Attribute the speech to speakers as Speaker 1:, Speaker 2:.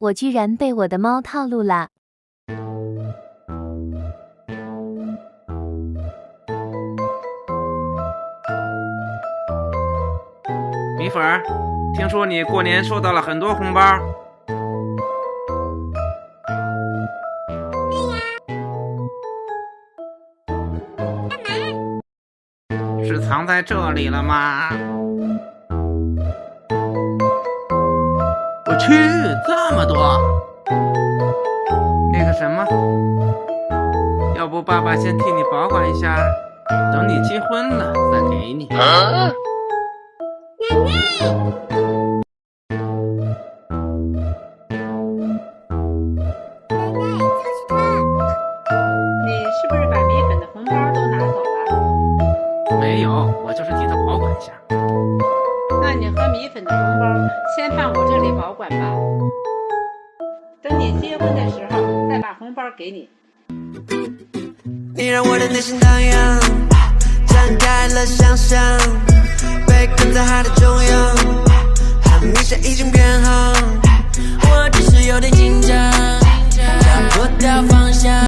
Speaker 1: 我居然被我的猫套路啦！
Speaker 2: 米粉儿，听说你过年收到了很多红包。是藏在这里了吗？我去，这么多！那个什么，要不爸爸先替你保管一下，等你结婚了再给你。
Speaker 3: 奶奶，就是他。
Speaker 4: 你是不是把米粉的红包都拿走了？
Speaker 2: 没有，我就是替他保管一下。
Speaker 4: 那你和米粉的红包先放我这里保管吧，等你结婚的时候再把红包给你。
Speaker 5: 你让我的内心荡漾，展开了想象，被困在海的中央，很明显已经变好。